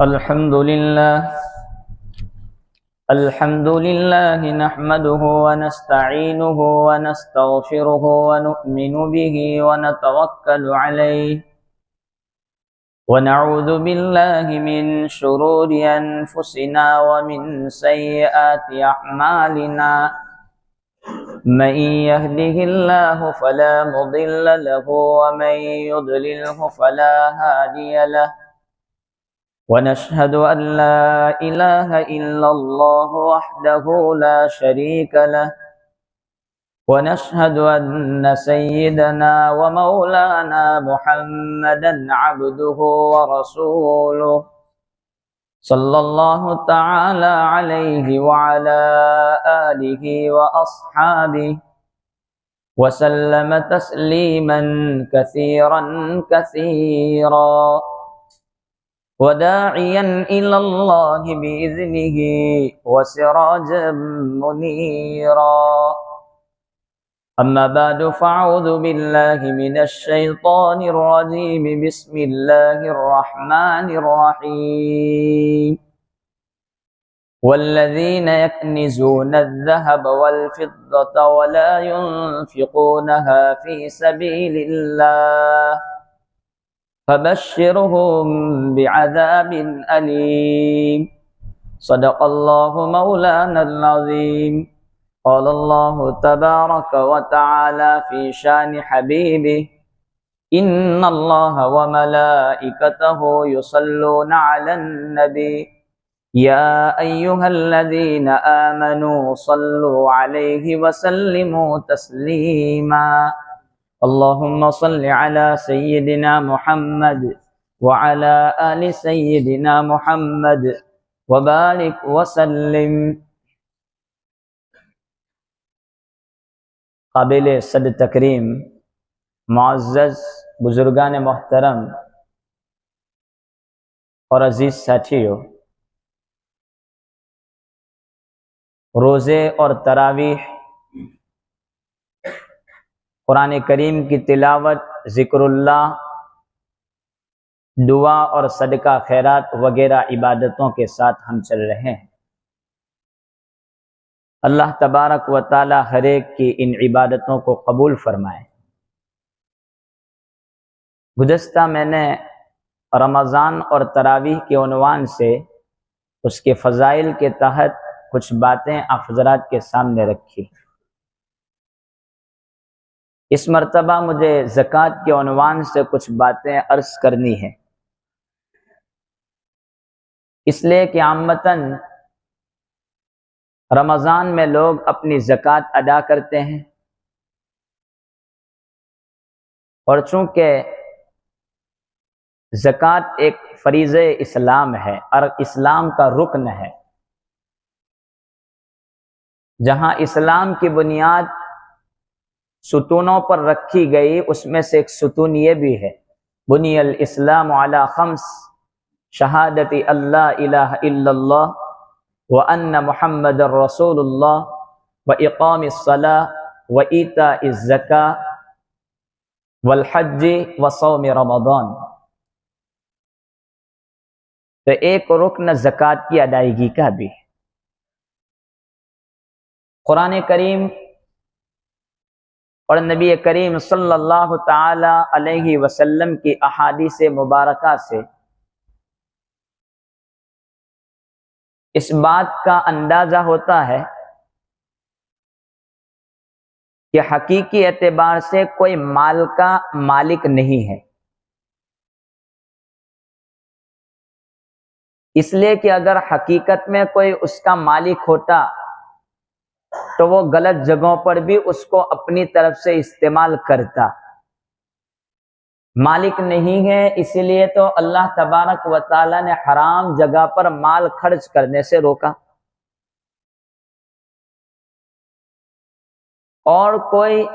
الحمد لله نحمده ونستعينه ونستغفره ونؤمن به ونتوكل عليه ونعوذ بالله من شرور أنفسنا ومن سيئات أعمالنا من يهده الله فلا مضل له ومن يضلله فلا هادي له ونشهد أن لا إله إلا الله وحده لا شريك له ونشهد أن سيدنا ومولانا محمدا عبده ورسوله صلى الله تعالى عليه وعلى آله وأصحابه وسلم تسليما كثيرا كثيرا وداعيا إلى الله بإذنه وسراجا منيرا أما بعد فأعوذ بالله من الشيطان الرجيم بسم الله الرحمن الرحيم والذين يكنزون الذهب والفضة ولا ينفقونها في سبيل الله فبشرهم بعذاب أليم صدق الله مولانا العظيم قال الله تبارك وتعالى في شان حبيبه إن الله وملائكته يصلون على النبي يا أيها الذين آمنوا صلوا عليه وسلموا تسليما اللهم صل على سيدنا محمد وعلى آل سيدنا محمد وبارك وسلم. قابل صد تکریم معزز بزرگان محترم اور عزیز ساتھیو، روزے اور تراویح، قرآن کریم کی تلاوت، ذکر اللہ، دعا اور صدقہ خیرات وغیرہ عبادتوں کے ساتھ ہم چل رہے ہیں. اللہ تبارک و تعالی ہر ایک کی ان عبادتوں کو قبول فرمائے. گزشتہ میں نے رمضان اور تراویح کے عنوان سے اس کے فضائل کے تحت کچھ باتیں آپ حضرات کے سامنے رکھی. اس مرتبہ مجھے زکوٰۃ کے عنوان سے کچھ باتیں عرض کرنی ہیں، اس لیے کہ عامتاً رمضان میں لوگ اپنی زکوٰۃ ادا کرتے ہیں، اور چونکہ زکوٰۃ ایک فریضہ اسلام ہے اور اسلام کا رکن ہے، جہاں اسلام کی بنیاد ستونوں پر رکھی گئی، اس میں سے ایک ستون یہ بھی ہے، بنی الاسلام علی خمس شہادت اللہ الہ الا اللہ وان محمد رسول اللہ واقام الصلاۃ وایتاء الزکاۃ والحج وصوم رمضان. تو ایک رکن زکوٰۃ کی ادائیگی کا بھی. قرآن کریم اور نبی کریم صلی اللہ تعالی علیہ وسلم کی احادیث مبارکہ سے اس بات کا اندازہ ہوتا ہے کہ حقیقی اعتبار سے کوئی مال کا مالک نہیں ہے، اس لیے کہ اگر حقیقت میں کوئی اس کا مالک ہوتا تو وہ غلط جگہوں پر بھی اس کو اپنی طرف سے استعمال کرتا. مالک نہیں ہے، اسی لیے تو اللہ تبارک و تعالی نے حرام جگہ پر مال خرچ کرنے سے روکا. اور کوئی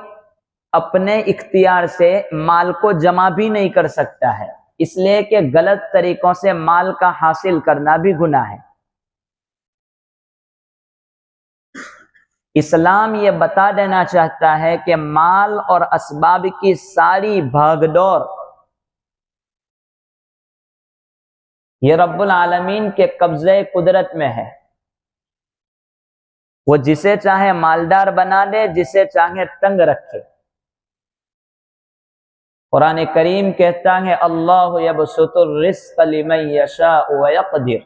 اپنے اختیار سے مال کو جمع بھی نہیں کر سکتا ہے، اس لیے کہ غلط طریقوں سے مال کا حاصل کرنا بھی گناہ ہے. اسلام یہ بتا دینا چاہتا ہے کہ مال اور اسباب کی ساری بھاگ دوڑ یہ رب العالمین کے قبضے قدرت میں ہے، وہ جسے چاہے مالدار بنا دے، جسے چاہے تنگ رکھے۔ قرآن کریم کہتا ہے اللہ یبسط الرزق لمن یشاء ویقدر،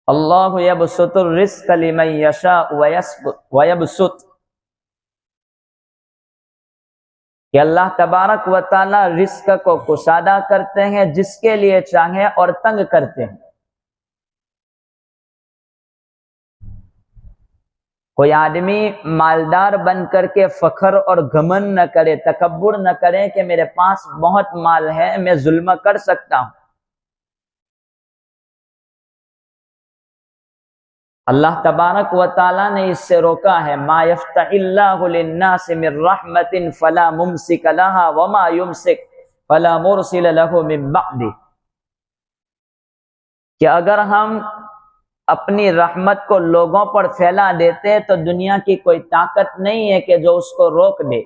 اللہ یبسط الرزق لمن یشاء ویبسط، کہ اللہ تبارک و تعالی رزق کو کشادہ کرتے ہیں جس کے لیے چاہے اور تنگ کرتے ہیں۔ کوئی آدمی مالدار بن کر کے فخر اور گھمنڈ نہ کرے، تکبر نہ کرے کہ میرے پاس بہت مال ہے، میں ظلم کر سکتا ہوں۔ اللہ تبارک و تعالیٰ نے اس سے روکا ہے، ما یفتح اللہ للناس من رحمت فلا ممسک لها وما یمسک فلا مرسل له من بعدہ، کہ اگر ہم اپنی رحمت کو لوگوں پر پھیلا دیتے تو دنیا کی کوئی طاقت نہیں ہے کہ جو اس کو روک دے،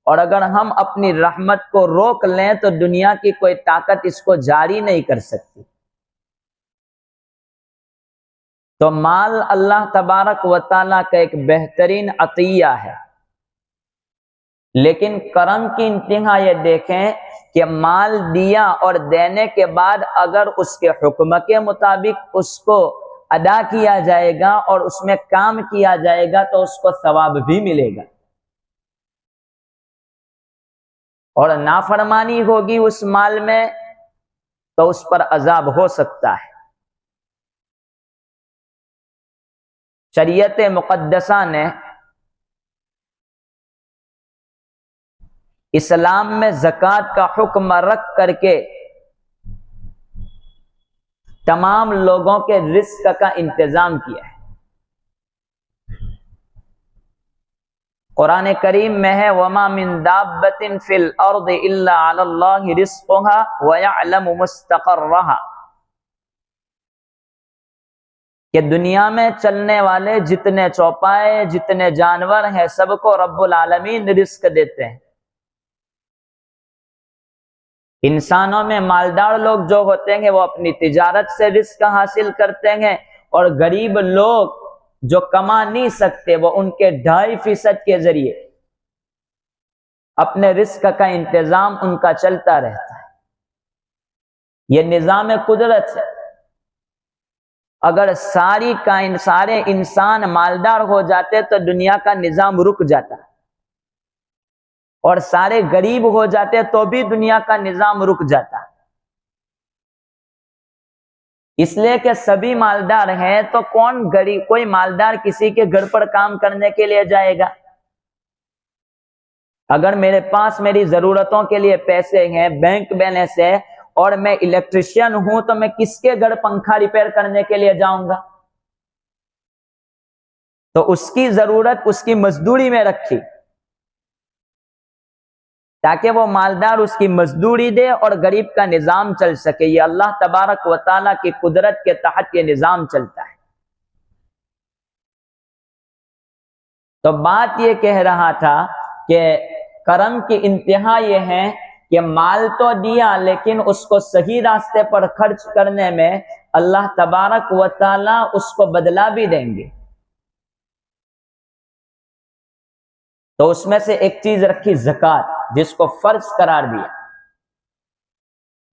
اور اگر ہم اپنی رحمت کو روک لیں تو دنیا کی کوئی طاقت اس کو جاری نہیں کر سکتی۔ تو مال اللہ تبارک و تعالیٰ کا ایک بہترین عطیہ ہے، لیکن کرم کی انتہا یہ دیکھیں کہ مال دیا اور دینے کے بعد اگر اس کے حکم کے مطابق اس کو ادا کیا جائے گا اور اس میں کام کیا جائے گا تو اس کو ثواب بھی ملے گا، اور نافرمانی ہوگی اس مال میں تو اس پر عذاب ہو سکتا ہے۔ شریعت مقدسہ نے اسلام میں زکوٰۃ کا حکم رکھ کر کے تمام لوگوں کے رزق کا انتظام کیا ہے۔ قرآن کریم میں ہے وَمَا مِن دَابَّةٍ فِي الْأَرْضِ إِلَّا عَلَى اللَّهِ رِزْقُهَا وَيَعْلَمُ مُسْتَقَرَّهَا، کہ دنیا میں چلنے والے جتنے چوپائے جتنے جانور ہیں سب کو رب العالمین رزق دیتے ہیں۔ انسانوں میں مالدار لوگ جو ہوتے ہیں وہ اپنی تجارت سے رزق حاصل کرتے ہیں، اور غریب لوگ جو کما نہیں سکتے وہ ان کے 2.5% کے ذریعے اپنے رزق کا انتظام ان کا چلتا رہتا ہے۔ یہ نظام قدرت ہے۔ اگر سارے انسان مالدار ہو جاتے تو دنیا کا نظام رک جاتا، اور سارے غریب ہو جاتے تو بھی دنیا کا نظام رک جاتا۔ اس لیے کہ سبھی مالدار ہیں تو کون غریب، کوئی مالدار کسی کے گھر پر کام کرنے کے لیے جائے گا؟ اگر میرے پاس میری ضرورتوں کے لیے پیسے ہیں، بینک بیلنس ہے، اور میں الیکٹریشین ہوں تو میں کس کے گھر پنکھا ریپیئر کرنے کے لیے جاؤں گا؟ تو اس کی ضرورت اس کی مزدوری میں رکھی تاکہ وہ مالدار اس کی مزدوری دے اور غریب کا نظام چل سکے۔ یہ اللہ تبارک و تعالیٰ کی قدرت کے تحت یہ نظام چلتا ہے۔ تو بات یہ کہہ رہا تھا کہ کرم کی انتہا یہ ہے کہ مال تو دیا لیکن اس کو صحیح راستے پر خرچ کرنے میں اللہ تبارک و تعالیٰ اس کو بدلہ بھی دیں گے۔ تو اس میں سے ایک چیز رکھی زکوٰۃ، جس کو فرض قرار دیا۔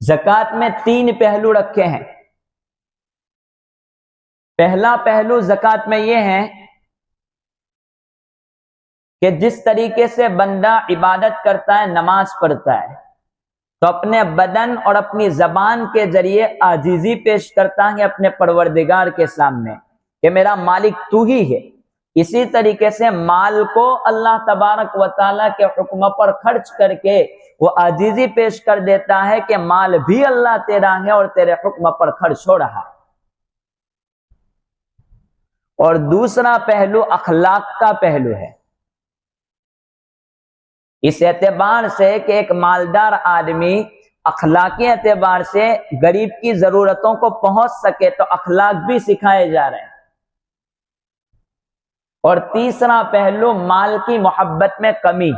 زکوٰۃ میں 3 پہلو رکھے ہیں۔ پہلا پہلو زکوٰۃ میں یہ ہے کہ جس طریقے سے بندہ عبادت کرتا ہے، نماز پڑھتا ہے، تو اپنے بدن اور اپنی زبان کے ذریعے عاجزی پیش کرتا ہے اپنے پروردگار کے سامنے کہ میرا مالک تو ہی ہے۔ اسی طریقے سے مال کو اللہ تبارک و تعالیٰ کے حکم پر خرچ کر کے وہ عاجزی پیش کر دیتا ہے کہ مال بھی اللہ تیرا ہے اور تیرے حکم پر خرچ ہو رہا ہے۔ اور دوسرا پہلو اخلاق کا پہلو ہے، اس اعتبار سے کہ ایک مالدار آدمی اخلاقی اعتبار سے غریب کی ضرورتوں کو پہنچ سکے تو اخلاق بھی سکھائے جا رہے ہیں۔ اور تیسرا پہلو مال کی محبت میں کمی،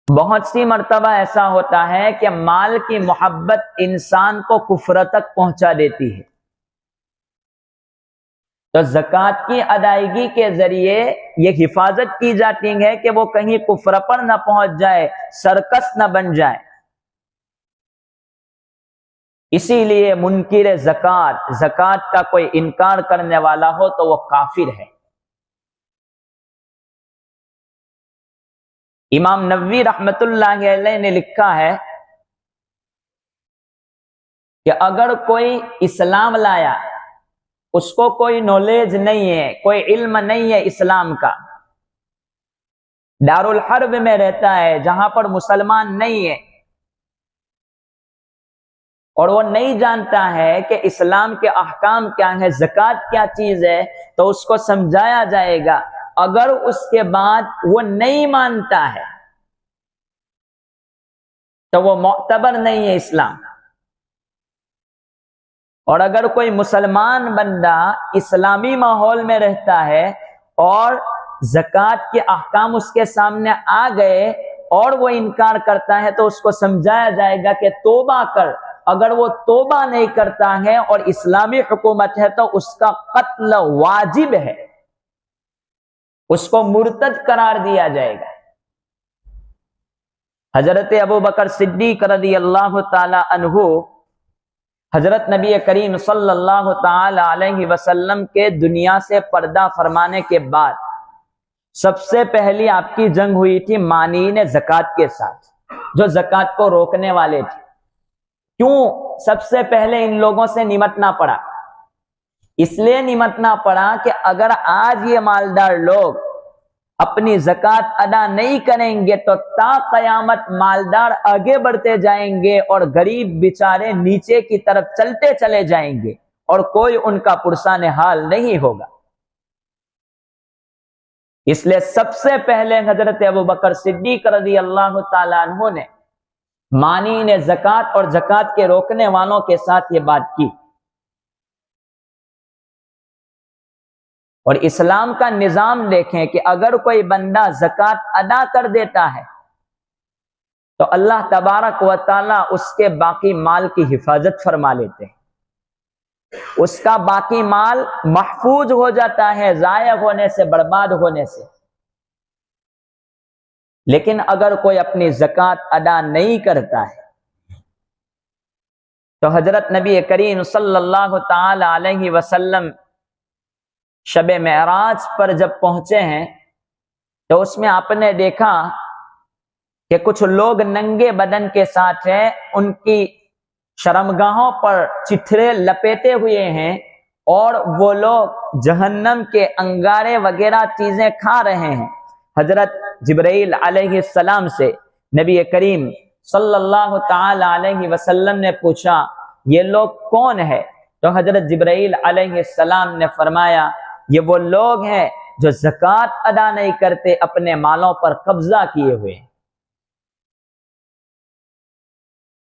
بہت سی مرتبہ ایسا ہوتا ہے کہ مال کی محبت انسان کو کفر تک پہنچا دیتی ہے، تو زکوٰۃ کی ادائیگی کے ذریعے یہ حفاظت کی جاتی ہے کہ وہ کہیں کفر پر نہ پہنچ جائے، سرکش نہ بن جائے۔ اسی لیے منکر زکوٰۃ، زکوٰۃ کا کوئی انکار کرنے والا ہو تو وہ کافر ہے۔ امام نووی رحمت اللہ علیہ نے لکھا ہے کہ اگر کوئی اسلام لایا، اس کو کوئی نالج نہیں ہے، کوئی علم نہیں ہے اسلام کا، دارالحرب میں رہتا ہے جہاں پر مسلمان نہیں ہے، اور وہ نہیں جانتا ہے کہ اسلام کے احکام کیا ہیں، زکوٰۃ کیا چیز ہے، تو اس کو سمجھایا جائے گا۔ اگر اس کے بعد وہ نہیں مانتا ہے تو وہ معتبر نہیں ہے اسلام۔ اور اگر کوئی مسلمان بندہ اسلامی ماحول میں رہتا ہے اور زکوٰۃ کے احکام اس کے سامنے آ گئے اور وہ انکار کرتا ہے تو اس کو سمجھایا جائے گا کہ توبہ کر۔ اگر وہ توبہ نہیں کرتا ہے اور اسلامی حکومت ہے تو اس کا قتل واجب ہے، اس کو مرتد قرار دیا جائے گا۔ حضرت ابوبکر صدیق رضی اللہ تعالی عنہ حضرت نبی کریم صلی اللہ تعالی علیہ وسلم کے دنیا سے پردہ فرمانے کے بعد سب سے پہلی آپ کی جنگ ہوئی تھی مانعین زکوٰۃ کے ساتھ، جو زکوٰۃ کو روکنے والے تھے۔ کیوں سب سے پہلے ان لوگوں سے نمٹنا پڑا؟ اس لیے نمٹنا پڑا کہ اگر آج یہ مالدار لوگ اپنی زکوٰۃ ادا نہیں کریں گے تو تا قیامت مالدار آگے بڑھتے جائیں گے اور غریب بیچارے نیچے کی طرف چلتے چلے جائیں گے اور کوئی ان کا پرسان حال نہیں ہوگا۔ اس لیے سب سے پہلے حضرت ابوبکر صدیق رضی اللہ تعالیٰ عنہ نے مانعین زکوٰۃ اور زکوٰۃ کے روکنے والوں کے ساتھ یہ بات کی۔ اور اسلام کا نظام دیکھیں کہ اگر کوئی بندہ زکوٰۃ ادا کر دیتا ہے تو اللہ تبارک و تعالیٰ اس کے باقی مال کی حفاظت فرما لیتے ہیں، اس کا باقی مال محفوظ ہو جاتا ہے ضائع ہونے سے، برباد ہونے سے۔ لیکن اگر کوئی اپنی زکوٰۃ ادا نہیں کرتا ہے تو حضرت نبی کریم صلی اللہ تعالی علیہ وسلم شب معراج پر جب پہنچے ہیں تو اس میں آپ نے دیکھا کہ کچھ لوگ ننگے بدن کے ساتھ ہیں، ان کی شرمگاہوں پر چتھرے لپیٹے ہوئے ہیں اور وہ لوگ جہنم کے انگارے وغیرہ چیزیں کھا رہے ہیں۔ حضرت جبرائیل علیہ السلام سے نبی کریم صلی اللہ تعالی علیہ وسلم نے پوچھا یہ لوگ کون ہے؟ تو حضرت جبرائیل علیہ السلام نے فرمایا یہ وہ لوگ ہیں جو زکوٰۃ ادا نہیں کرتے، اپنے مالوں پر قبضہ کیے ہوئے ہیں۔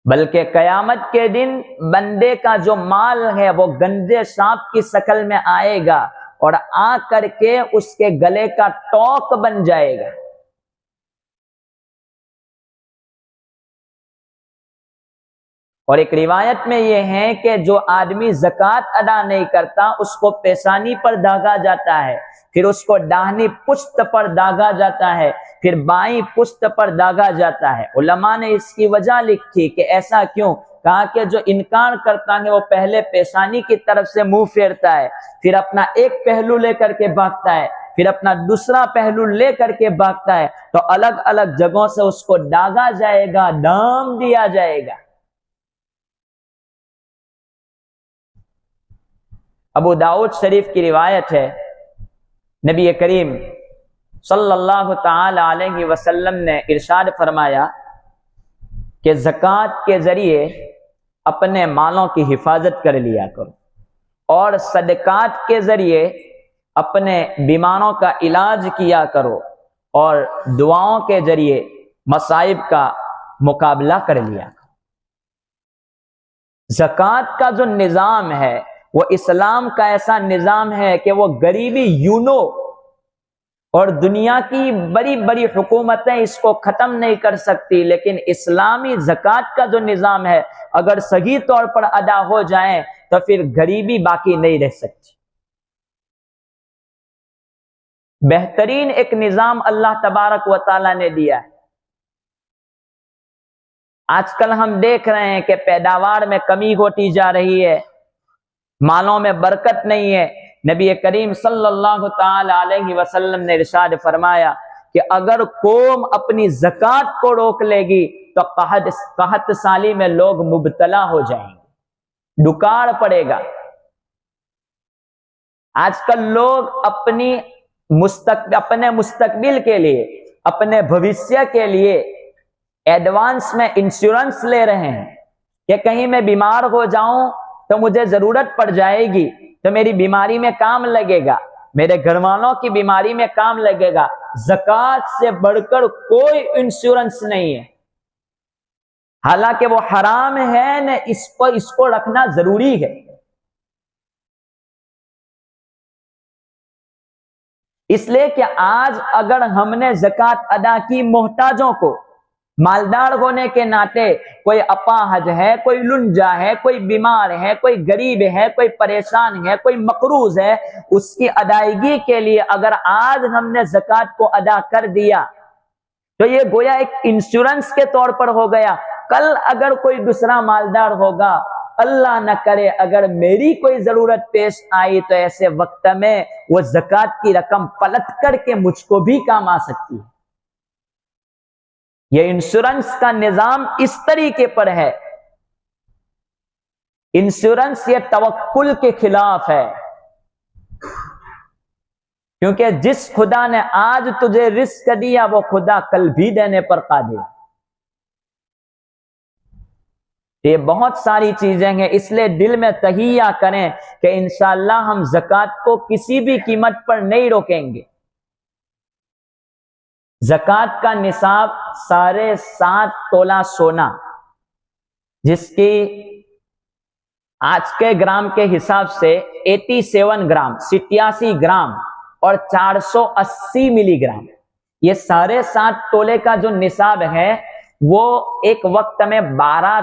بلکہ قیامت کے دن بندے کا جو مال ہے وہ گندے سانپ کی شکل میں آئے گا اور آ کر کے اس کے گلے کا ٹوک بن جائے گا۔ اور ایک روایت میں یہ ہے کہ جو آدمی زکوٰۃ ادا نہیں کرتا اس کو پیشانی پر داغا جاتا ہے، پھر اس کو داہنی پشت پر داغا جاتا ہے، پھر بائیں پشت پر داغا جاتا ہے۔ علماء نے اس کی وجہ لکھی کہ ایسا کیوں؟ کہا کہ جو انکار کرتا ہے وہ پہلے پیشانی کی طرف سے منہ پھیرتا ہے، پھر اپنا ایک پہلو لے کر کے بھاگتا ہے، پھر اپنا دوسرا پہلو لے کر کے بھاگتا ہے، تو الگ الگ جگہوں سے اس کو داغا جائے گا، دام دیا جائے گا۔ ابو داؤد شریف کی روایت ہے، نبی کریم صلی اللہ تعالی علیہ وسلم نے ارشاد فرمایا کہ زکوٰۃ کے ذریعے اپنے مالوں کی حفاظت کر لیا کرو اور صدقات کے ذریعے اپنے بیماروں کا علاج کیا کرو اور دعاؤں کے ذریعے مصائب کا مقابلہ کر لیا کرو۔ زکوٰۃ کا جو نظام ہے وہ اسلام کا ایسا نظام ہے کہ وہ غریبی یونو اور دنیا کی بڑی بڑی حکومتیں اس کو ختم نہیں کر سکتی، لیکن اسلامی زکوٰۃ کا جو نظام ہے اگر صحیح طور پر ادا ہو جائیں تو پھر غریبی باقی نہیں رہ سکتی۔ بہترین ایک نظام اللہ تبارک و تعالیٰ نے دیا ہے۔ آج کل ہم دیکھ رہے ہیں کہ پیداوار میں کمی ہوتی جا رہی ہے، مالوں میں برکت نہیں ہے۔ نبی کریم صلی اللہ تعالی علیہ وسلم نے ارشاد فرمایا کہ اگر قوم اپنی زکوٰۃ کو روک لے گی تو قحط سالی میں لوگ مبتلا ہو جائیں گے، دکاڑ پڑے گا۔ آج کل لوگ اپنے مستقبل کے لیے، اپنے بھوشیہ کے لیے ایڈوانس میں انشورنس لے رہے ہیں کہ کہیں میں بیمار ہو جاؤں تو مجھے ضرورت پڑ جائے گی تو میری بیماری میں کام لگے گا، میرے گھر والوں کی بیماری میں کام لگے گا۔ زکوٰۃ سے بڑھ کر کوئی انشورنس نہیں ہے، حالانکہ وہ حرام ہے نہ اس کو رکھنا ضروری ہے۔ اس لیے کہ آج اگر ہم نے زکوٰۃ ادا کی محتاجوں کو، مالدار ہونے کے ناطے کوئی اپاہج ہے، کوئی لنجا ہے، کوئی بیمار ہے، کوئی غریب ہے، کوئی پریشان ہے، کوئی مقروض ہے، اس کی ادائیگی کے لیے اگر آج ہم نے زکوٰۃ کو ادا کر دیا تو یہ گویا ایک انشورنس کے طور پر ہو گیا۔ کل اگر کوئی دوسرا مالدار ہوگا، اللہ نہ کرے اگر میری کوئی ضرورت پیش آئی تو ایسے وقت میں وہ زکوٰۃ کی رقم پلٹ کر کے مجھ کو بھی کام آ سکتی ہے۔ یہ انشورنس کا نظام اس طریقے پر ہے۔ انشورنس یہ توکل کے خلاف ہے، کیونکہ جس خدا نے آج تجھے رزق دیا وہ خدا کل بھی دینے پر قادر ہے۔ یہ بہت ساری چیزیں ہیں، اس لیے دل میں تہیہ کریں کہ انشاءاللہ ہم زکوٰۃ کو کسی بھی قیمت پر نہیں روکیں گے۔ زکوٰۃ کا نصاب 7.5 تولہ سونا، جس کی آج کے گرام کے حساب سے 87 گرام 87 گرام اور 480 ملی گرام، یہ 7.5 تولے کا جو نصاب ہے وہ ایک وقت میں 12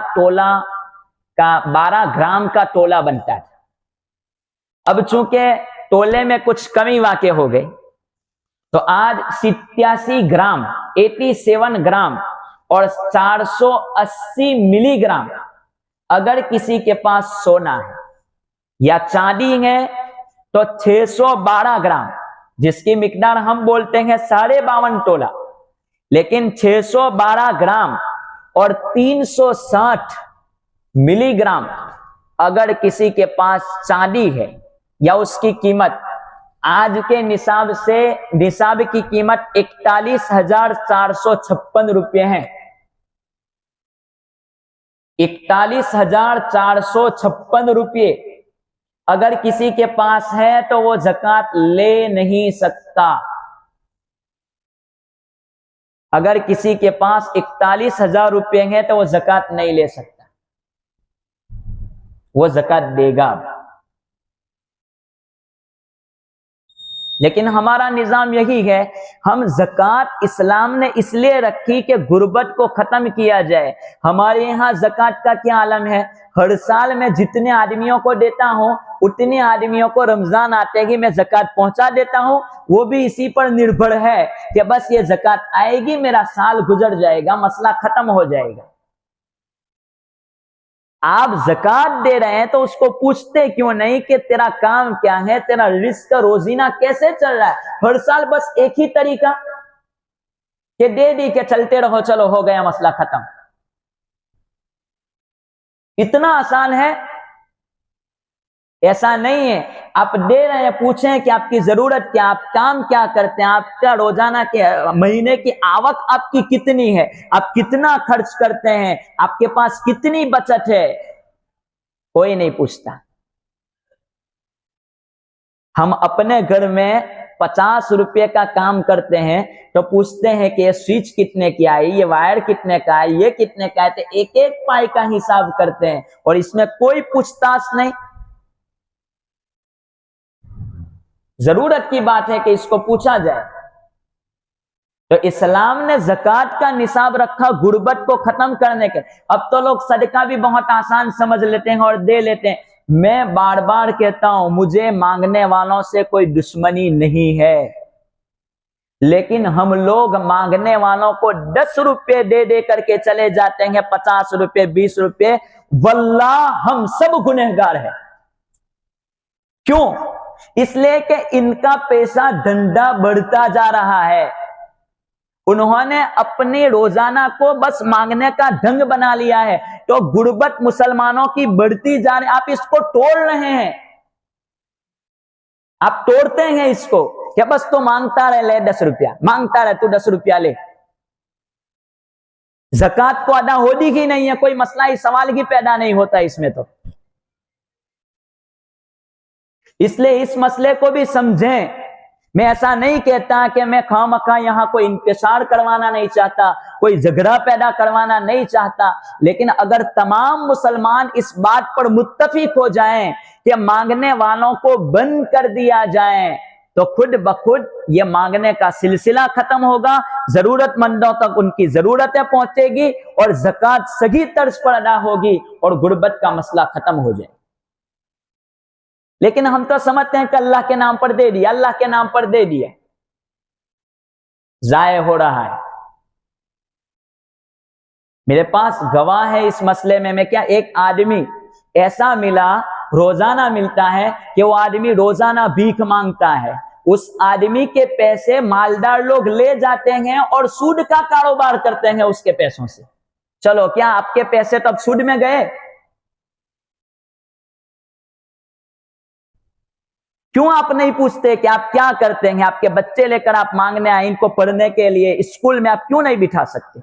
گرام کا تولہ بنتا ہے۔ اب چونکہ تولے میں کچھ کمی واقع ہو گئی تو آج 87 گرام 87 گرام اور 480 ملی گرام اگر کسی کے پاس سونا ہے یا چاندی ہے تو 612 گرام، جس کی مقدار ہم بولتے ہیں 52.5 تولہ، لیکن 612 گرام اور 360 ملی گرام اگر کسی کے پاس چاندی ہے یا اس کی قیمت آج کے نصاب سے، نصاب کی قیمت 41,456 روپے ہیں، 41,456 روپے اگر کسی کے پاس ہے تو وہ زکوٰۃ لے نہیں سکتا۔ اگر کسی کے پاس 41,000 روپے ہیں تو وہ زکوٰۃ نہیں لے سکتا، وہ زکوٰۃ دے گا۔ لیکن ہمارا نظام یہی ہے، ہم زکوٰۃ اسلام نے اس لیے رکھی کہ غربت کو ختم کیا جائے۔ ہمارے یہاں زکوٰۃ کا کیا عالم ہے، ہر سال میں جتنے آدمیوں کو دیتا ہوں اتنے آدمیوں کو رمضان آتے ہی میں زکوٰۃ پہنچا دیتا ہوں، وہ بھی اسی پر نربھر ہے کہ بس یہ زکوٰۃ آئے گی، میرا سال گزر جائے گا، مسئلہ ختم ہو جائے گا۔ آپ زکوٰۃ دے رہے ہیں تو اس کو پوچھتے کیوں نہیں کہ تیرا کام کیا ہے، تیرا رزق روزینہ کیسے چل رہا ہے؟ ہر سال بس ایک ہی طریقہ کہ دے دی کہ چلتے رہو، چلو ہو گیا مسئلہ ختم۔ اتنا آسان ہے؟ ایسا نہیں ہے۔ آپ دے رہے ہیں، پوچھیں کہ آپ کی ضرورت کیا، آپ کام کیا کرتے ہیں، آپ کا روزانہ کے مہینے کی آوک آپ کی کتنی ہے، آپ کتنا خرچ کرتے ہیں، آپ کے پاس کتنی بچت ہے، کوئی نہیں پوچھتا۔ ہم اپنے گھر میں 50 روپے کا کام کرتے ہیں تو پوچھتے ہیں کہ یہ سوئچ کتنے کی آئی، یہ وائر کتنے کا ہے، یہ کتنے کا ہے، ایک ایک پائی کا حساب کرتے ہیں اور اس میں کوئی پوچھ تاچھ نہیں۔ ضرورت کی بات ہے کہ اس کو پوچھا جائے۔ تو اسلام نے زکوٰۃ کا نصاب رکھا غربت کو ختم کرنے کے. اب تو لوگ صدقہ بھی بہت آسان سمجھ لیتے ہیں اور دے لیتے ہیں. میں بار بار کہتا ہوں مجھے مانگنے والوں سے کوئی دشمنی نہیں ہے، لیکن ہم لوگ مانگنے والوں کو 10 روپے دے دے کر کے چلے جاتے ہیں، 50 روپے 20 روپے. واللہ ہم سب گنہگار ہیں. کیوں؟ اس لیے کہ ان کا پیسہ ڈنڈا بڑھتا جا رہا ہے. انہوں نے اپنے روزانہ کو بس مانگنے کا ڈھنگ بنا لیا ہے. تو غربت مسلمانوں کی بڑھتی جا رہی، آپ اس کو توڑ رہے ہیں. آپ توڑتے ہیں اس کو کہ بس تو مانگتا رہے، لے 10 روپیہ، مانگتا رہے تو 10 روپیہ لے. زکوٰۃ کو ادا ہوتی ہی نہیں ہے، کوئی مسئلہ ہی سوال ہی پیدا نہیں ہوتا اس میں. تو اس لیے اس مسئلے کو بھی سمجھیں. میں ایسا نہیں کہتا کہ میں خواہ یہاں کوئی انتشار کروانا نہیں چاہتا، کوئی جھگڑا پیدا کروانا نہیں چاہتا، لیکن اگر تمام مسلمان اس بات پر متفق ہو جائیں کہ مانگنے والوں کو بند کر دیا جائے تو خود بخود یہ مانگنے کا سلسلہ ختم ہوگا، ضرورت مندوں تک ان کی ضرورتیں پہنچے گی اور زکوٰۃ صحیح طرز پر ادا ہوگی اور غربت کا مسئلہ ختم ہو جائے. لیکن ہم تو سمجھتے ہیں کہ اللہ کے نام پر دے دیا، اللہ کے نام پر دے دیا، ضائع ہو رہا ہے. میرے پاس گواہ ہے اس مسئلے میں کیا، ایک آدمی ایسا ملا، روزانہ ملتا ہے کہ وہ آدمی روزانہ بھیک مانگتا ہے. اس آدمی کے پیسے مالدار لوگ لے جاتے ہیں اور سود کا کاروبار کرتے ہیں اس کے پیسوں سے. چلو کیا آپ کے پیسے تو اب سود میں گئے؟ کیوں آپ نہیں پوچھتے کہ آپ کیا کرتے ہیں؟ آپ کے بچے لے کر آپ مانگنے آئے، ان کو پڑھنے کے لیے اسکول میں آپ کیوں نہیں بٹھا سکتے؟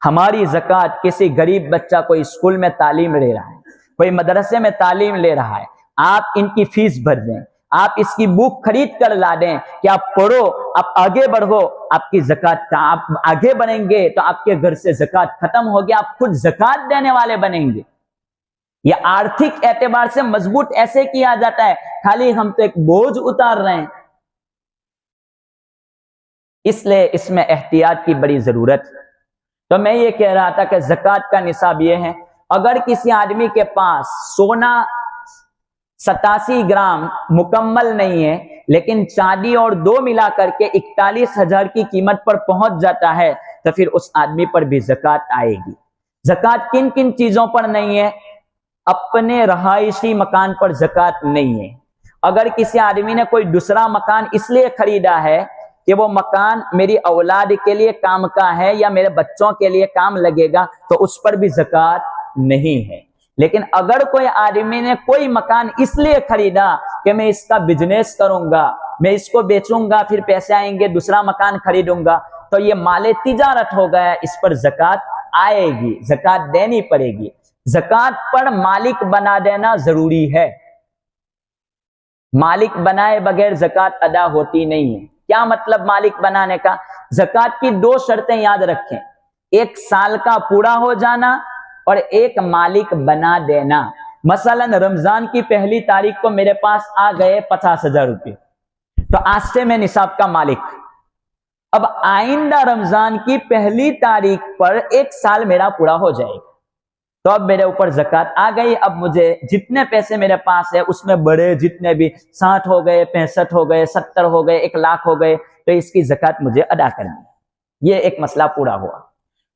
ہماری زکوٰۃ کسی غریب بچہ کوئی اسکول میں تعلیم لے رہا ہے، کوئی مدرسے میں تعلیم لے رہا ہے، آپ ان کی فیس بھر دیں، آپ اس کی بک خرید کر لا دیں کہ آپ پڑھو، آپ آگے بڑھو. آپ کی زکوٰۃ کا آپ آگے بڑھیں گے تو آپ کے گھر سے زکوٰۃ ختم ہوگی، آپ خود زکوٰۃ دینے والے بنیں گے. یہ آرتھک اعتبار سے مضبوط ایسے کیا جاتا ہے، خالی ہم تو ایک بوجھ اتار رہے ہیں. اس لیے اس میں احتیاط کی بڑی ضرورت ہے. تو میں یہ کہہ رہا تھا کہ زکوٰۃ کا نصاب یہ ہے، اگر کسی آدمی کے پاس سونا 87 گرام مکمل نہیں ہے لیکن چاندی اور 2 ملا کر کے 41,000 کی قیمت پر پہنچ جاتا ہے تو پھر اس آدمی پر بھی زکوٰۃ آئے گی. زکوٰۃ کن کن چیزوں پر نہیں ہے؟ اپنے رہائشی مکان پر زکوٰۃ نہیں ہے. اگر کسی آدمی نے کوئی دوسرا مکان اس لیے خریدا ہے کہ وہ مکان میری اولاد کے لیے کام کا ہے یا میرے بچوں کے لیے کام لگے گا تو اس پر بھی زکوٰۃ نہیں ہے. لیکن اگر کوئی آدمی نے کوئی مکان اس لیے خریدا کہ میں اس کا بزنس کروں گا، میں اس کو بیچوں گا، پھر پیسے آئیں گے، دوسرا مکان خریدوں گا، تو یہ مال تجارت ہو گیا، اس پر زکوٰۃ آئے گی، زکوٰۃ دینی پڑے گی. زکوٰۃ پر مالک بنا دینا ضروری ہے. مالک بنائے بغیر زکوٰۃ ادا ہوتی نہیں ہے. کیا مطلب مالک بنانے کا؟ زکوٰۃ کی 2 شرطیں یاد رکھیں، 1 سال کا پورا ہو جانا اور 1 مالک بنا دینا. مثلا رمضان کی 1 تاریخ کو میرے پاس آ گئے 50,000 روپے، تو آج سے میں نصاب کا مالک. اب آئندہ رمضان کی 1 تاریخ پر 1 سال میرا پورا ہو جائے گا، تو اب میرے اوپر زکوٰۃ آ گئی. اب مجھے جتنے پیسے میرے پاس ہے اس میں بڑے جتنے بھی 60 ہو گئے، 65 ہو گئے، 70 ہو گئے، 1 لاکھ ہو گئے، تو اس کی زکوٰۃ مجھے ادا کرنی ہے. یہ ایک مسئلہ پورا ہوا.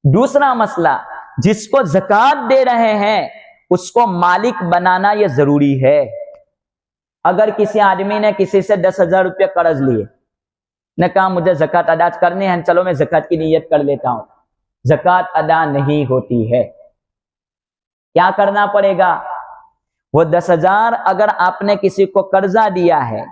دوسرا مسئلہ، جس کو زکوٰۃ دے رہے ہیں اس کو مالک بنانا یہ ضروری ہے. اگر کسی آدمی نے کسی سے 10,000 روپے قرض لیے، نے کہا مجھے زکوٰۃ ادا کرنی ہے، چلو میں زکوٰۃ کی نیت کر لیتا ہوں، زکوٰۃ ادا نہیں ہوتی ہے. کیا کرنا پڑے گا؟ وہ 10,000 اگر آپ نے کسی کو قرضہ دیا ہے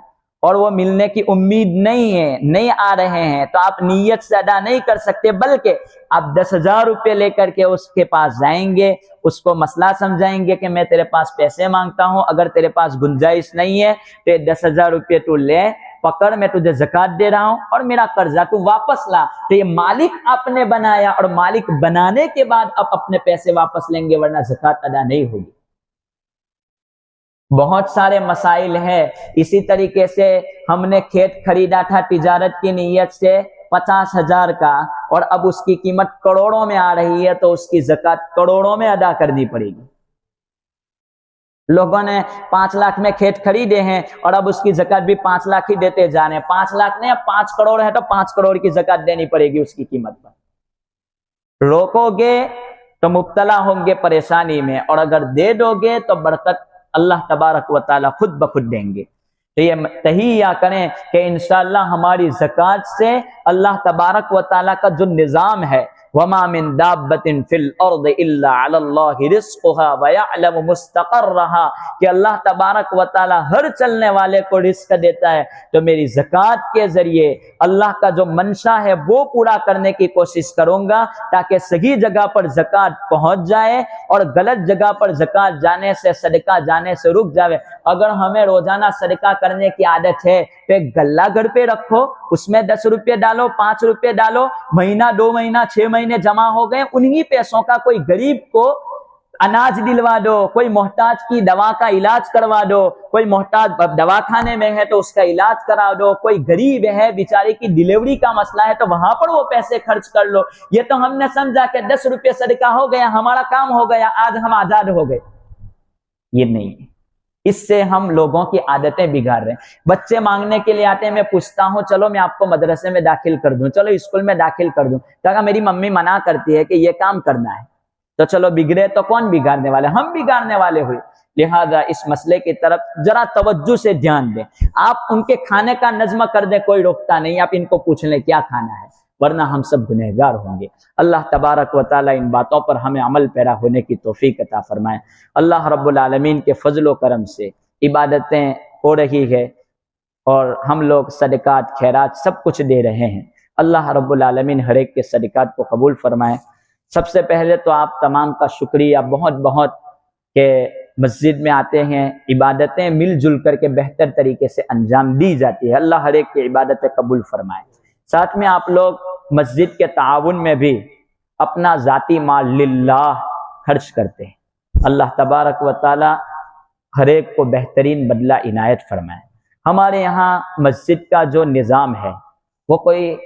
اور وہ ملنے کی امید نہیں ہے، نہیں آ رہے ہیں، تو آپ نیت سے ادا نہیں کر سکتے، بلکہ آپ 10,000 روپے لے کر کے اس کے پاس جائیں گے، اس کو مسئلہ سمجھائیں گے کہ میں تیرے پاس پیسے مانگتا ہوں، اگر تیرے پاس گنجائش نہیں ہے تو 10,000 روپے تو لے، پکڑ، میں تجھے زکوٰۃ دے رہا ہوں اور میرا قرضہ تو واپس لا. تو یہ مالک آپ نے بنایا اور مالک بنانے کے بعد آپ اپنے پیسے واپس لیں گے، ورنہ زکوٰۃ ادا نہیں ہوگی. بہت سارے مسائل ہیں. اسی طریقے سے ہم نے کھیت خریدا تھا تجارت کی نیت سے، 50,000 کا اور اب اس کی قیمت کروڑوں میں آ رہی ہے تو اس کی زکوٰۃ کروڑوں میں ادا کرنی پڑے گی۔ لوگوں نے 5 لاکھ میں کھیت خریدے ہیں اور اب اس کی زکوٰۃ بھی 5 لاکھ ہی دیتے جا رہے ہیں۔ 5 لاکھ نہیں، اب 5 کروڑ ہے تو 5 کروڑ کی زکوٰۃ دینی پڑے گی اس کی قیمت پر۔ روکو گے تو مبتلا ہوں گے پریشانی میں، اور اگر دے دو گے تو برکت اللہ تبارک و تعالیٰ خود بخود دیں گے۔ تو یہ تہیہ کریں کہ انشاءاللہ ہماری زکوٰۃ سے اللہ تبارک و تعالیٰ کا جو نظام ہے، وَمَا مِن دَابَّةٍ فِي الْأَرْضِ إِلَّا عَلَى اللَّهِ رِزْقُهَا وَيَعْلَمُ مُسْتَقَرَّهَا، کہ اللہ تبارک و تعالیٰ ہر چلنے والے کو رزق دیتا ہے۔ تو میری زکوٰۃ کے ذریعے اللہ کا جو منشا ہے وہ پورا کرنے کی کوشش کروں گا، تاکہ صحیح جگہ پر زکوٰۃ پہنچ جائے اور غلط جگہ پر زکوٰۃ جانے سے، صدقہ جانے سے رک جائے۔ اگر ہمیں روزانہ صدقہ کرنے کی عادت ہے تو ایک گلہ گھر پہ رکھو، اس میں 10 روپے ڈالو، 5 روپے ڈالو، مہینہ 2 مہینہ 6 مہینے جمع ہو گئے، انہی پیسوں کا کوئی غریب کو اناج دلوا دو، کوئی محتاج کی دوا کا علاج کروا دو، کوئی محتاج دواخانے میں ہے تو اس کا علاج کرا دو، کوئی غریب ہے بیچارے کی ڈیلیوری کا مسئلہ ہے تو وہاں پر وہ پیسے خرچ کر لو۔ یہ تو ہم نے سمجھا کہ 10 روپے صدقہ ہو گیا، ہمارا کام ہو گیا، آج ہم آزاد ہو گئے۔ یہ نہیں ہے، اس سے ہم لوگوں کی عادتیں بگاڑ رہے ہیں۔ بچے مانگنے کے لیے آتے ہیں، میں پوچھتا ہوں چلو میں آپ کو مدرسے میں داخل کر دوں، چلو اسکول میں داخل کر دوں، کہا میری ممی منع کرتی ہے کہ یہ کام کرنا ہے، تو چلو بگڑے تو کون بگاڑنے والے؟ ہم بگاڑنے والے ہوئے۔ لہذا اس مسئلے کی طرف ذرا توجہ سے دھیان دیں۔ آپ ان کے کھانے کا نظم کر دیں، کوئی روکتا نہیں، آپ ان کو پوچھ لیں کیا کھانا ہے، ورنہ ہم سب گنہگار ہوں گے۔ اللہ تبارک و تعالیٰ ان باتوں پر ہمیں عمل پیرا ہونے کی توفیق عطا فرمائے۔ اللہ رب العالمین کے فضل و کرم سے عبادتیں ہو رہی ہے اور ہم لوگ صدقات خیرات سب کچھ دے رہے ہیں۔ اللہ رب العالمین ہر ایک کے صدقات کو قبول فرمائے۔ سب سے پہلے تو آپ تمام کا شکریہ بہت بہت کہ مسجد میں آتے ہیں، عبادتیں مل جل کر کے بہتر طریقے سے انجام دی جاتی ہے۔ اللہ ہر ایک کی عبادتیں قبول فرمائے۔ ساتھ میں آپ لوگ مسجد کے تعاون میں بھی اپنا ذاتی مال للہ خرچ کرتے ہیں۔ اللہ تبارک و تعالی ہر ایک کو بہترین بدلہ عنایت فرمائے۔ ہمارے یہاں مسجد کا جو نظام ہے وہ کوئی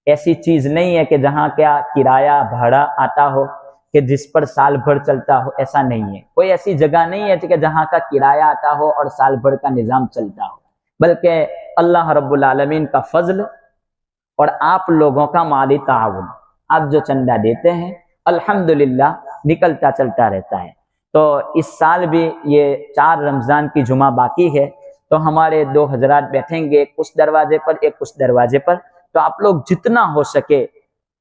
ایسی چیز نہیں ہے کہ جہاں کیا کرایہ بھاڑا آتا ہو کہ جس پر سال بھر چلتا ہو، ایسا نہیں ہے۔ کوئی ایسی جگہ نہیں ہے کہ جہاں کا کرایہ آتا ہو اور سال بھر کا نظام چلتا ہو، بلکہ اللہ رب العالمین کا فضل اور آپ لوگوں کا مالی تعاون، آپ جو چندہ دیتے ہیں الحمدللہ نکلتا چلتا رہتا ہے۔ تو اس سال بھی یہ 4 رمضان کی جمعہ باقی ہے، تو ہمارے 2 حضرات بیٹھیں گے، ایک اس دروازے پر ایک اس دروازے پر، تو آپ لوگ جتنا ہو سکے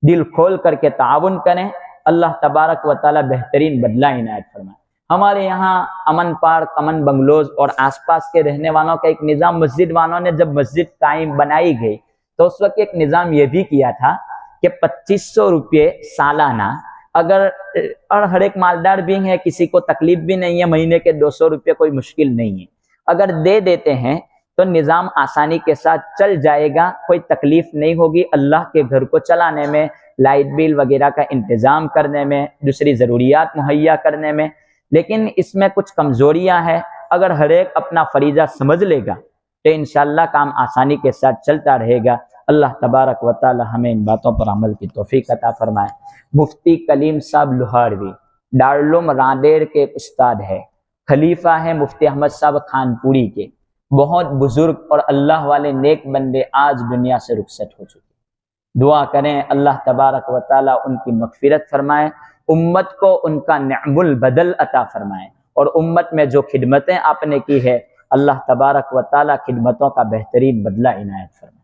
دل کھول کر کے تعاون کریں، اللہ تبارک و تعالی بہترین بدلہ عنایت فرمائے۔ ہمارے یہاں امن پارک، امن بنگلوز اور آس پاس کے رہنے والوں کا ایک نظام، مسجد والوں نے جب مسجد قائم بنائی گئی تو اس وقت ایک نظام یہ بھی کیا تھا کہ 2500 روپے سالانہ، اگر اور ہر ایک مالدار بھی ہے، کسی کو تکلیف بھی نہیں ہے، مہینے کے 200 روپے کوئی مشکل نہیں ہے، اگر دے دیتے ہیں تو نظام آسانی کے ساتھ چل جائے گا، کوئی تکلیف نہیں ہوگی اللہ کے گھر کو چلانے میں، لائٹ بل وغیرہ کا انتظام کرنے میں، دوسری ضروریات مہیا کرنے میں۔ لیکن اس میں کچھ کمزوریاں ہیں، اگر ہر ایک اپنا فریضہ سمجھ لے گا تو انشاءاللہ کام آسانی کے ساتھ چلتا رہے گا۔ اللہ تبارک و تعالی ہمیں ان باتوں پر عمل کی توفیق عطا فرمائے۔ مفتی کلیم صاحب لوہاروی دارالعلوم راندیر کے ایک استاد ہے، خلیفہ ہیں مفتی احمد صاحب خانپوری کے، بہت بزرگ اور اللہ والے نیک بندے آج دنیا سے رخصت ہو چکے۔ دعا کریں اللہ تبارک و تعالی ان کی مغفرت فرمائے، امت کو ان کا نعم البدل عطا فرمائے، اور امت میں جو خدمتیں آپ نے کی ہے اللہ تبارک و تعالی خدمتوں کا بہترین بدلہ عنایت فرمائے۔